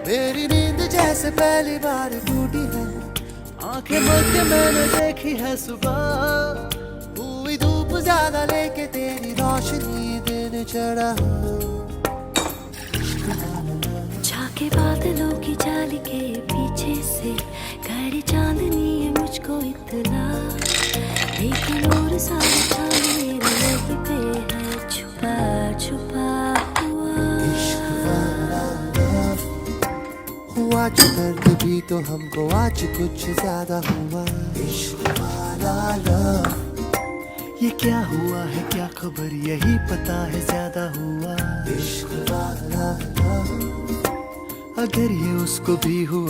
मेरी नींद जैसे पहली बार टूटी है, आंखें बंद के मैंने देखी है सुबह, हुई धूप ज्यादा लेके तेरी रोशनी दिन चढ़ा। झाके बादलों की जाली के पीछे से खड़ी चांदनी है मुझको इतना, एक नूर सा चांद मेरे लहू पे है छुपा छुपा हुआ जो दर्द भी तो हमको आज कुछ ज्यादा हुआ। इश्क वाला लव, ये क्या हुआ है क्या खबर यही पता है ज्यादा हुआ। इश्क वाला लव, अगर ये उसको भी हुआ